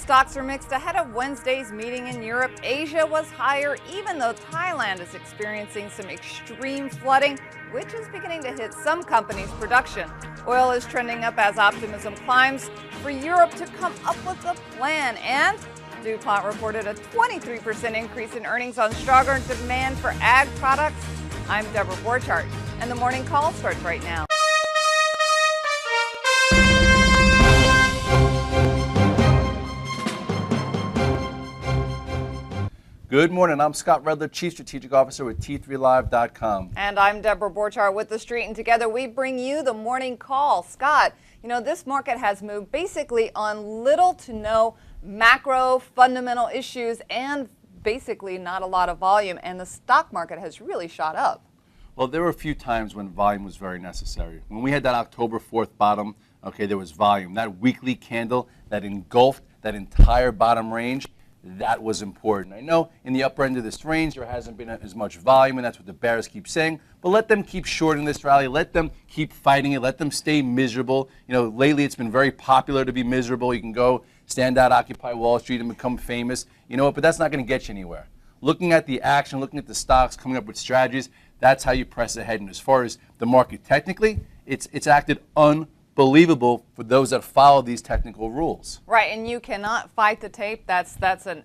Stocks are mixed ahead of Wednesday's meeting in Europe. Asia was higher, even though Thailand is experiencing some extreme flooding, which is beginning to hit some companies' production. Oil is trending up as optimism climbs for Europe to come up with a plan. And DuPont reported a 23% increase in earnings on stronger demand for ag products. I'm Debra Borchardt, and the morning call starts right now. Good morning. I'm Scott Redler, Chief Strategic Officer with T3Live.com. And I'm Debra Borchardt with The Street. And together we bring you the morning call. Scott, you know, this market has moved basically on little to no macro fundamental issues and basically not a lot of volume. And the stock market has really shot up. Well, there were a few times when volume was very necessary. When we had that October 4th bottom, okay, there was volume. That weekly candle that engulfed that entire bottom range, that was important. I know in the upper end of this range there hasn't been as much volume, and that's what the bears keep saying, but let them keep shorting this rally, let them keep fighting it, let them stay miserable. You know, lately it's been very popular to be miserable. You can go stand out, occupy Wall Street and become famous, you know, but that's not going to get you anywhere. Looking at the action, looking at the stocks, coming up with strategies, that's how you press ahead. And as far as the market technically, it's acted unbelievable for those that follow these technical rules. Right, and you cannot fight the tape. That's an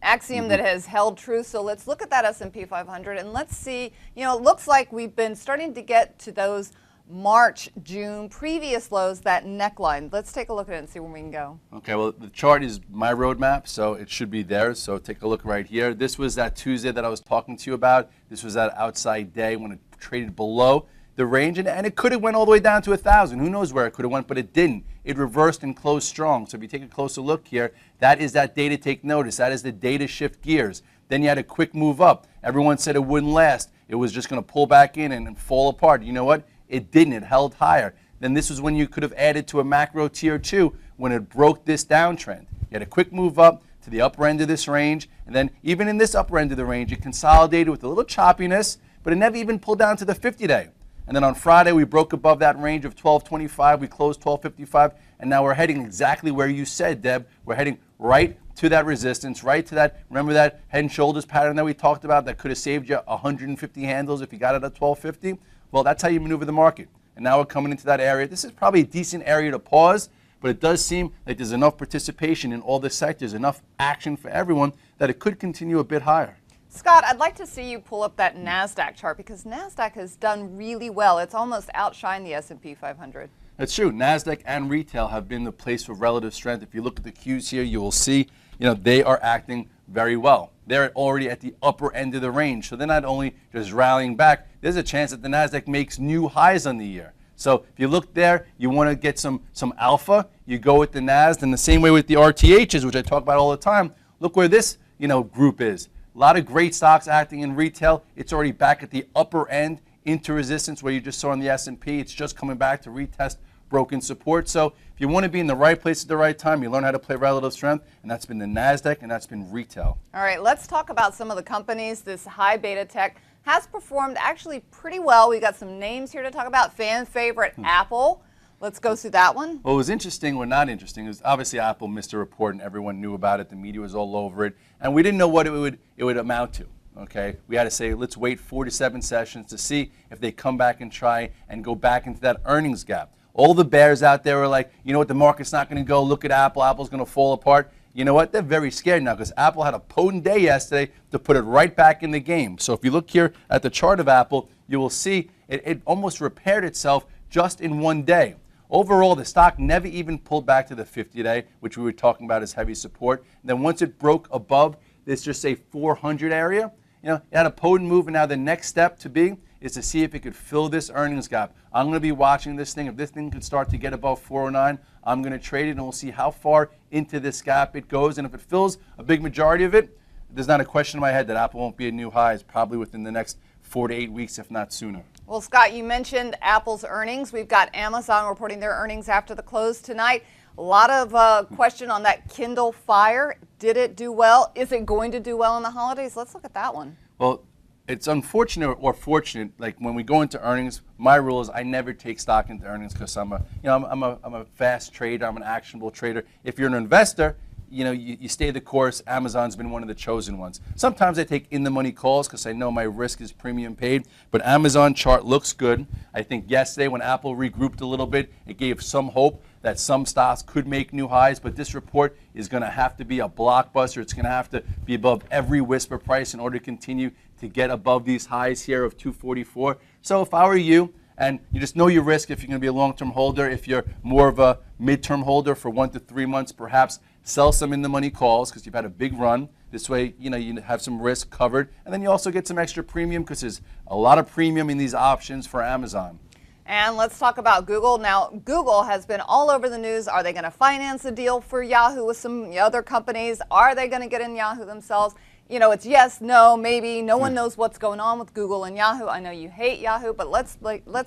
axiom that has held true. So let's look at that S&P 500 and let's see, you know, it looks like we've been starting to get to those March, June previous lows, that neckline. Let's take a look at it and see where we can go. Okay, well, the chart is my roadmap, so it should be there. So take a look right here. This was that Tuesday that I was talking to you about. This was that outside day when it traded below the range, and it could have went all the way down to 1,000. Who knows where it could have went, but it didn't. It reversed and closed strong. So if you take a closer look here, that is that day to take notice. That is the day to shift gears. Then you had a quick move up. Everyone said it wouldn't last. It was just going to pull back in and fall apart. You know what? It didn't. It held higher. Then this was when you could have added to a macro tier 2 when it broke this downtrend. You had a quick move up to the upper end of this range, and then even in this upper end of the range, it consolidated with a little choppiness, but it never even pulled down to the 50-day. And then on Friday, we broke above that range of 1225. We closed 1255. And now we're heading exactly where you said, Deb. We're heading right to that resistance, right to that. Remember that head and shoulders pattern that we talked about that could have saved you 150 handles if you got it at 1250? Well, that's how you maneuver the market. And now we're coming into that area. This is probably a decent area to pause, but it does seem like there's enough participation in all the sectors, enough action for everyone that it could continue a bit higher. Scott, I'd like to see you pull up that NASDAQ chart because NASDAQ has done really well. It's almost outshined the S&P 500. That's true. NASDAQ and retail have been the place for relative strength. If you look at the cues here, you will see, you know, they are acting very well. They're already at the upper end of the range. So they're not only just rallying back, there's a chance that the NASDAQ makes new highs on the year. So if you look there, you want to get some alpha, you go with the NASDAQ. And the same way with the RTHs, which I talk about all the time. Look where this, you know, group is. A lot of great stocks acting in retail. It's already back at the upper end into resistance where you just saw in the S&P. It's just coming back to retest broken support. So if you want to be in the right place at the right time, you learn how to play relative strength, and that's been the NASDAQ and that's been retail. All right, let's talk about some of the companies. This high beta tech has performed actually pretty well. We got some names here to talk about. Fan favorite Apple. Let's go through that one. What was interesting or not interesting is obviously Apple missed a report and everyone knew about it. The media was all over it. And we didn't know what it would amount to. Okay, we had to say, let's wait 4 to 7 sessions to see if they come back and try and go back into that earnings gap. All the bears out there were like, you know what, the market's not going to go. Look at Apple. Apple's going to fall apart. You know what? They're very scared now because Apple had a potent day yesterday to put it right back in the game. So if you look here at the chart of Apple, you will see it almost repaired itself just in one day. Overall, the stock never even pulled back to the 50-day, which we were talking about as heavy support. And then once it broke above this, just say 400 area, you know, it had a potent move. And now the next step to be is to see if it could fill this earnings gap. I'm going to be watching this thing. If this thing could start to get above 409, I'm going to trade it, and we'll see how far into this gap it goes. And if it fills a big majority of it, there's not a question in my head that Apple won't be a new high. It's probably within the next 4 to 8 weeks, if not sooner. Well, Scott, you mentioned Apple's earnings. We've got Amazon reporting their earnings after the close tonight. A lot of question on that Kindle Fire. Did it do well? Is it going to do well in the holidays? Let's look at that one. Well, it's unfortunate or fortunate. Like when we go into earnings, my rule is I never take stock into earnings because I'm a fast trader. I'm an actionable trader. If you're an investor, you stay the course. Amazon's been one of the chosen ones. Sometimes I take in-the-money calls because I know my risk is premium paid, but Amazon chart looks good. I think yesterday when Apple regrouped a little bit, it gave some hope that some stocks could make new highs, but this report is going to have to be a blockbuster. It's going to have to be above every whisper price in order to continue to get above these highs here of 244. So if I were you, and you just know your risk if you're going to be a long-term holder. If you're more of a mid-term holder for 1 to 3 months, perhaps sell some in-the-money calls because you've had a big run. This way, you have some risk covered. And then you also get some extra premium because there's a lot of premium in these options for Amazon. And let's talk about Google. Now, Google has been all over the news. Are they going to finance a deal for Yahoo with some other companies? Are they going to get in Yahoo themselves? It's yes, no, maybe. No one knows what's going on with Google and Yahoo. I know you hate Yahoo, but let's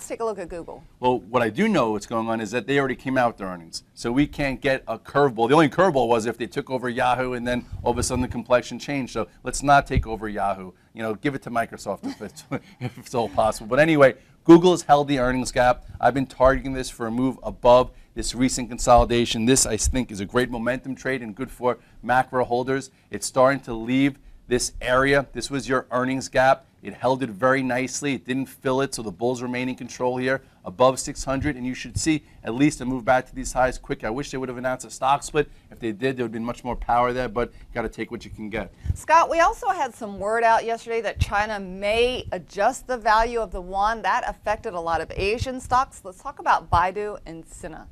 take a look at Google. Well, what I do know what's going on is that they already came out with their earnings. So we can't get a curveball. The only curveball was if they took over Yahoo and then all of a sudden the complexion changed. So let's not take over Yahoo. Give it to Microsoft if it's all possible. But anyway, Google has held the earnings gap. I've been targeting this for a move above this recent consolidation. This, I think, is a great momentum trade and good for macro holders. It's starting to leave this area. This was your earnings gap. It held it very nicely. It didn't fill it, so the bulls remain in control here above 600, and you should see at least a move back to these highs quick. I wish they would have announced a stock split. If they did, there would have been much more power there, but you got to take what you can get. Scott, we also had some word out yesterday that China may adjust the value of the yuan. That affected a lot of Asian stocks. Let's talk about BIDU and SINA.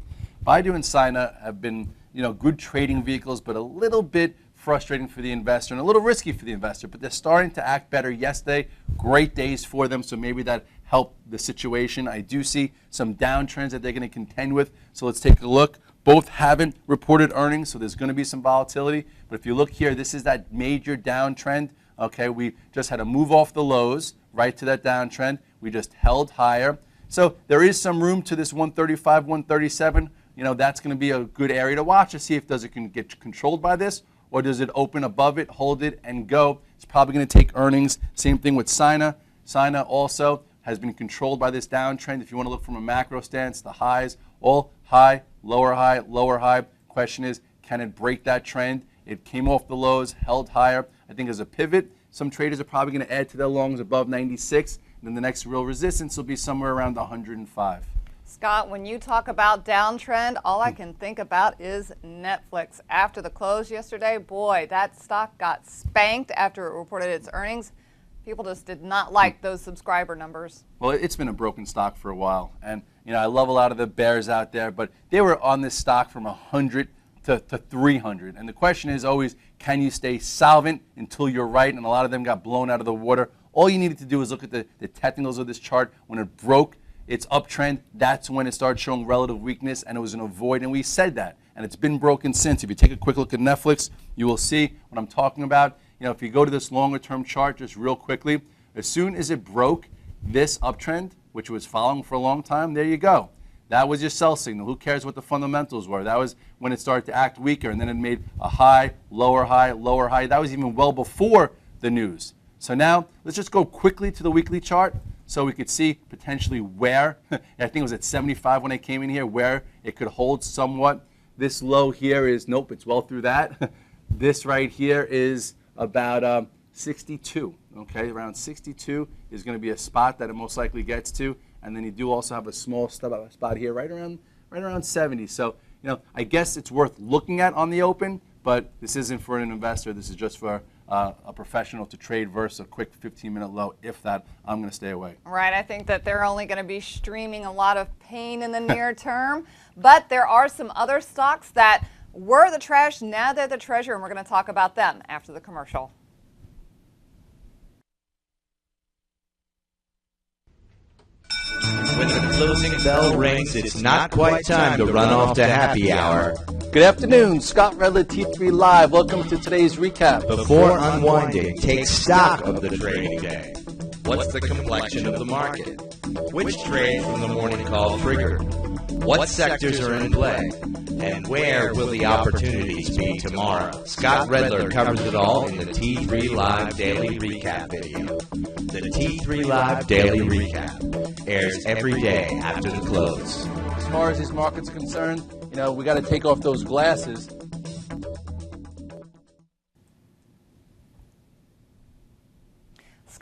BIDU and SINA have been, good trading vehicles, but a little bit frustrating for the investor and a little risky for the investor, but they're starting to act better yesterday. Great days for them, so maybe that helped the situation. I do see some downtrends that they're going to contend with, so let's take a look. Both haven't reported earnings, so there's going to be some volatility, but if you look here, this is that major downtrend. Okay, we just had a move off the lows right to that downtrend. We just held higher. So there is some room to this 135, 137. That's going to be a good area to watch to see if does it can get controlled by this, or does it open above it, hold it, and go? It's probably going to take earnings. Same thing with SINA. SINA also has been controlled by this downtrend. If you want to look from a macro stance, the highs, all high, lower high, lower high. Question is, can it break that trend? It came off the lows, held higher. I think as a pivot, some traders are probably going to add to their longs above 96. And then the next real resistance will be somewhere around 105. Scott, when you talk about downtrend, all I can think about is Netflix. After the close yesterday, boy, that stock got spanked after it reported its earnings. People just did not like those subscriber numbers. Well, it's been a broken stock for a while. And, I love a lot of the bears out there, but they were on this stock from 100 to 300. And the question is always, can you stay solvent until you're right? And a lot of them got blown out of the water. All you needed to do is look at the technicals of this chart. When it broke its uptrend, that's when it started showing relative weakness, and it was in a void, and we said that. And it's been broken since. If you take a quick look at Netflix, you will see what I'm talking about. If you go to this longer-term chart just real quickly, as soon as it broke this uptrend, which was following for a long time, there you go. That was your sell signal. Who cares what the fundamentals were? That was when it started to act weaker, and then it made a high, lower high, lower high. That was even well before the news. So now, let's just go quickly to the weekly chart so we could see potentially where, I think it was at 75 when I came in here, where it could hold somewhat. This low here is, nope, it's well through that. This right here is about 62, okay? Around 62 is going to be a spot that it most likely gets to. And then you do also have a small spot here right around 70. So, I guess it's worth looking at on the open, but this isn't for an investor. This is just for a professional to trade versus a quick 15-minute low. If that, I'm going to stay away. Right. I think that they're only going to be streaming a lot of pain in the near term. But there are some other stocks that were the trash. Now they're the treasure, and we're going to talk about them after the commercial. When the closing bell rings, it's not quite time to run off to happy hour. Good afternoon, Scott Redler, T3 Live. Welcome to today's recap. Before unwinding, take stock of the trading day. What's the complexion of the market? Which trade from the morning call triggered? What sectors are in play? And where will the opportunities be tomorrow? Scott Redler covers it all in the T3 Live Daily Recap video. The T3 Live Daily Recap airs every day after the close. As far as these markets are concerned, we got to take off those glasses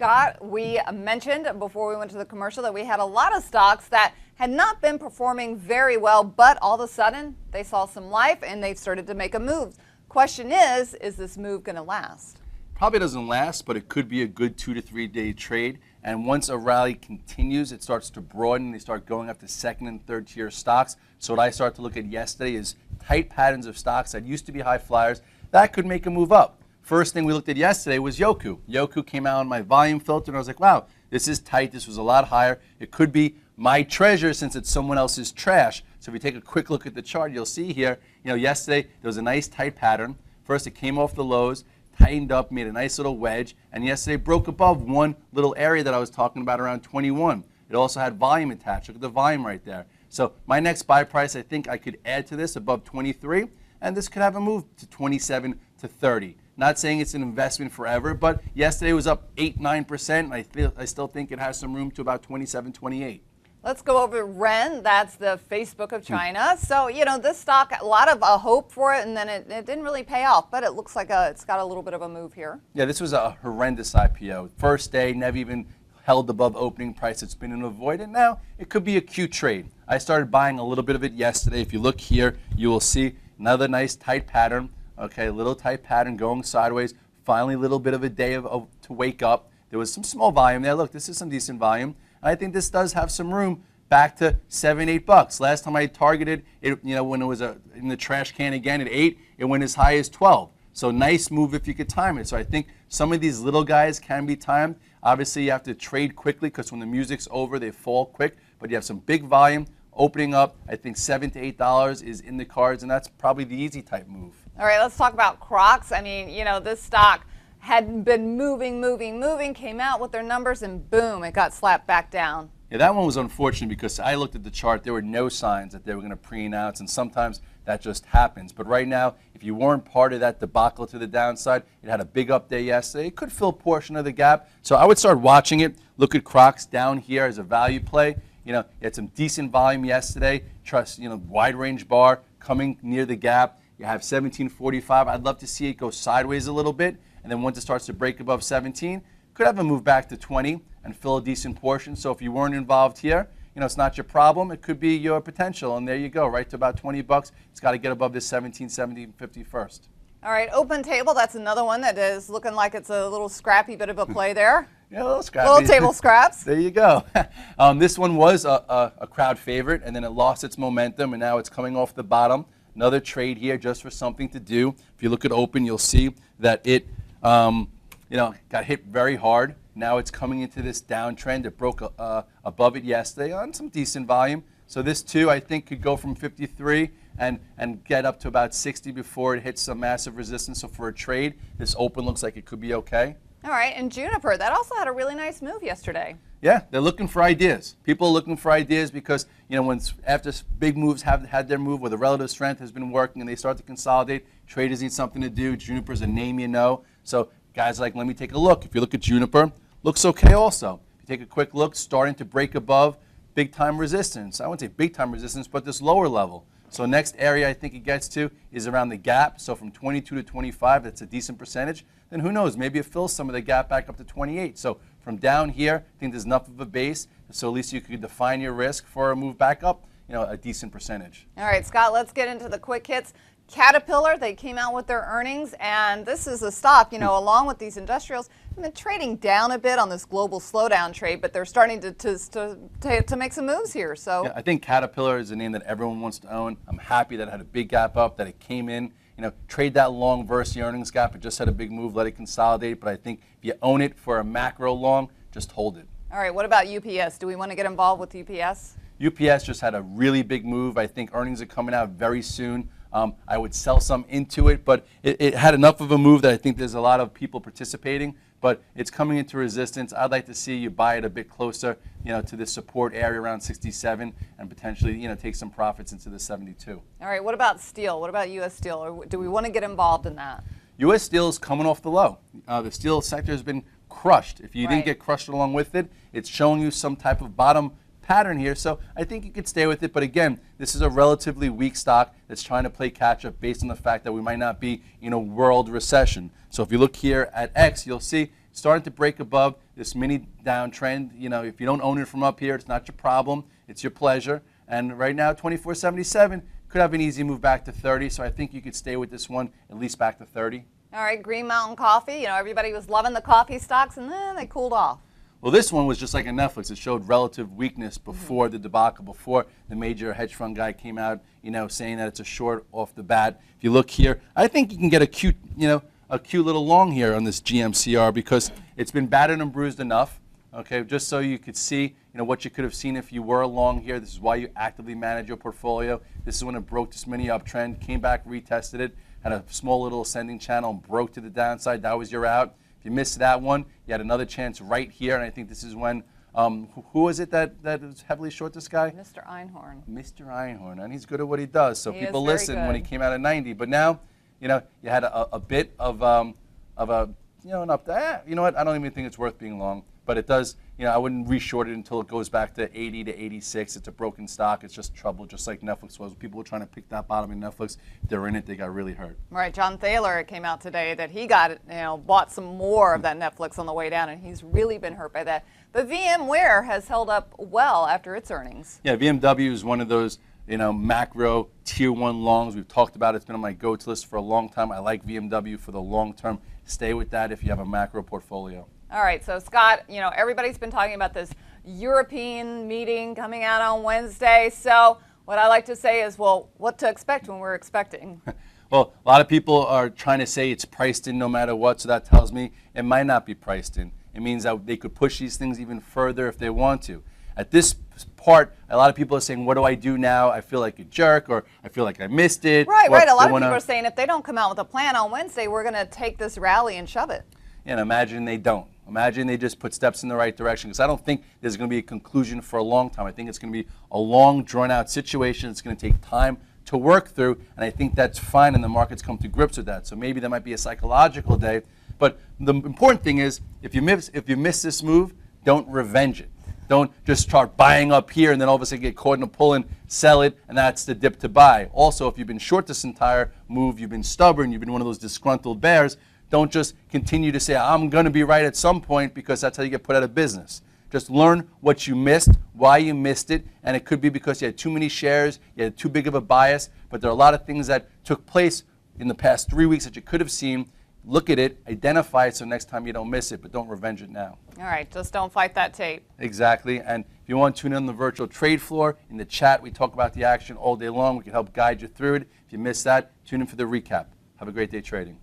Scott, we mentioned before we went to the commercial that we had a lot of stocks that had not been performing very well, but all of a sudden they saw some life and they started to make a move. Question is this move going to last? Probably doesn't last, but it could be a good 2 to 3 day trade. And once a rally continues, it starts to broaden. They start going up to second and third tier stocks. So what I started to look at yesterday is tight patterns of stocks that used to be high flyers that could make a move up. First thing we looked at yesterday was YOKU. YOKU came out on my volume filter, and I was like, wow, this is tight. This was a lot higher. It could be my treasure since it's someone else's trash. So if you take a quick look at the chart, you'll see here, yesterday there was a nice tight pattern. First, it came off the lows, tightened up, made a nice little wedge, and yesterday broke above one little area that I was talking about around 21. It also had volume attached. Look at the volume right there. So my next buy price, I think I could add to this above 23, and this could have a move to 27 to 30. Not saying it's an investment forever, but yesterday was up 8-9%, and I still think it has some room to about 27, 28. Let's go over RENN. That's the Facebook of China. So, this stock, a lot of hope for it, and then it didn't really pay off, but it looks like it's got a little bit of a move here. Yeah, this was a horrendous IPO. First day, never even held above opening price. It's been an avoid, and now it could be a cute trade. I started buying a little bit of it yesterday. If you look here, you will see another nice tight pattern. Okay, a little tight pattern going sideways. Finally, a little bit of a day to wake up. There was some small volume there. Look, this is some decent volume. And I think this does have some room back to $7-8. Last time I targeted it, when it was in the trash can again at 8, it went as high as 12. So nice move if you could time it. So I think some of these little guys can be timed. Obviously, you have to trade quickly because when the music's over, they fall quick. But you have some big volume opening up. I think $7 to $8 is in the cards, and that's probably the easy type move. All right, let's talk about CROX. I mean, this stock had been moving, came out with their numbers, and boom, it got slapped back down. Yeah, that one was unfortunate because I looked at the chart. There were no signs that they were going to pre-announce, and sometimes that just happens. But right now, if you weren't part of that debacle to the downside, it had a big up day yesterday. It could fill a portion of the gap. So I would start watching it. Look at CROX down here as a value play. You had some decent volume yesterday. Trust, wide range bar coming near the gap. You have 1745. I'd love to see it go sideways a little bit, and then once it starts to break above 17, could have a move back to 20 and fill a decent portion. So if you weren't involved here, it's not your problem. It could be your potential, and there you go, right to about $20. It's got to get above this 1750 first. All right, open table. That's another one that is looking like it's a little scrappy bit of a play there. Yeah, a little scrappy. Little table scraps. There you go. This one was a crowd favorite, and then it lost its momentum, and now it's coming off the bottom. Another trade here just for something to do. If you look at open, you'll see that it got hit very hard. Now it's coming into this downtrend. It broke above it yesterday on some decent volume. So this too, I think, could go from 53 and get up to about 60 before it hits some massive resistance. So for a trade, this open looks like it could be okay. All right, and Juniper, that also had a really nice move yesterday. Yeah, they're looking for ideas. People are looking for ideas because, after big moves have had their move where the relative strength has been working and they start to consolidate, traders need something to do. Juniper's a name you know. So guys like, let me take a look. If you look at Juniper, looks okay also. If you take a quick look, starting to break above big time resistance. I wouldn't say big time resistance, but this lower level. So next area I think it gets to is around the gap. So from 22 to 25, that's a decent percentage. Then who knows, maybe it fills some of the gap back up to 28. So from down here, I think there's enough of a base, so at least you could define your risk for a move back up, a decent percentage. All right, Scott, let's get into the quick hits. Caterpillar, they came out with their earnings, and this is a stock, along with these industrials, have been trading down a bit on this global slowdown trade, but they're starting to make some moves here. So yeah, I think Caterpillar is a name that everyone wants to own. I'm happy that it had a big gap up, that it came in. Trade that long versus the earnings gap. It just had a big move, let it consolidate. But I think if you own it for a macro long, just hold it. All right, what about UPS? Do we want to get involved with UPS? UPS just had a really big move. I think earnings are coming out very soon. I would sell some into it, but it had enough of a move that I think there's a lot of people participating. But it's coming into resistance. I'd like to see you buy it a bit closer, to the support area around 67, and potentially, take some profits into the 72. All right. What about steel? What about U.S. Steel? Or do we want to get involved in that? U.S. Steel is coming off the low. The steel sector has been crushed. If you didn't get crushed along with it, it's showing you some type of bottom pattern here. So I think you could stay with it. But again, this is a relatively weak stock that's trying to play catch up based on the fact that we might not be in a world recession. So if you look here at X, you'll see starting to break above this mini downtrend. You know, if you don't own it from up here, it's not your problem. It's your pleasure. And right now, 24.77 could have an easy move back to 30. So I think you could stay with this one at least back to 30. All right, Green Mountain Coffee. You know, everybody was loving the coffee stocks, and then they cooled off. Well, this one was just like a Netflix. It showed relative weakness before the debacle, before the major hedge fund guy came out, you know, saying that it's a short off the bat. If you look here, I think you can get a cute, you know, a cute little long here on this GMCR because it's been battered and bruised enough. Okay, just so you could see, you know, what you could have seen if you were long here. This is why you actively manage your portfolio. This is when it broke this mini uptrend, came back, retested it, had a small little ascending channel, and broke to the downside. That was your out. If you missed that one, you had another chance right here, and I think this is when, who was it that was heavily short this guy? Mr. Einhorn. Mr. Einhorn, and he's good at what he does, so He people is very listened when he good. came out at 90. But now, you know, you had a bit of a, you know, an up there. You know what? I don't even think it's worth being long, but it does. You know, I wouldn't reshort it until it goes back to 80 to 86. It's a broken stock. It's just trouble, just like Netflix was. People were trying to pick that bottom in Netflix. If they were in it, they got really hurt. Right, John Thaler, it came out today that he got, you know, bought some more of that Netflix on the way down, and he's really been hurt by that. But VMware has held up well after its earnings. Yeah, VMW is one of those, you know, macro tier 1 longs. We've talked about it. It's been on my go-to list for a long time. I like VMW for the long term. Stay with that if you have a macro portfolio. All right, so Scott, you know, everybody's been talking about this European meeting coming out on Wednesday. So what I like to say is, well, what to expect when we're expecting? Well, a lot of people are trying to say it's priced in no matter what, so that tells me it might not be priced in. It means that they could push these things even further if they want to. At this part, a lot of people are saying, what do I do now? I feel like a jerk, or I feel like I missed it. Right, or right. A lot they of people are saying if they don't come out with a plan on Wednesday, we're going to take this rally and shove it. And imagine they don't. Imagine they just put steps in the right direction, because I don't think there's going to be a conclusion for a long time. I think it's going to be a long, drawn-out situation. It's going to take time to work through, and I think that's fine, and the markets come to grips with that. So maybe there might be a psychological day. But the important thing is, if you miss this move, don't revenge it. Don't just start buying up here and then all of a sudden get caught in a pull and sell it, and that's the dip to buy. Also, if you've been short this entire move, you've been stubborn, you've been one of those disgruntled bears, don't just continue to say, I'm going to be right at some point, because that's how you get put out of business. Just learn what you missed, why you missed it, and it could be because you had too many shares, you had too big of a bias, but there are a lot of things that took place in the past 3 weeks that you could have seen. Look at it, identify it so next time you don't miss it, but don't revenge it now. All right, just don't fight that tape. Exactly, and if you want to tune in on the virtual trade floor, in the chat, we talk about the action all day long. We can help guide you through it. If you missed that, tune in for the recap. Have a great day trading.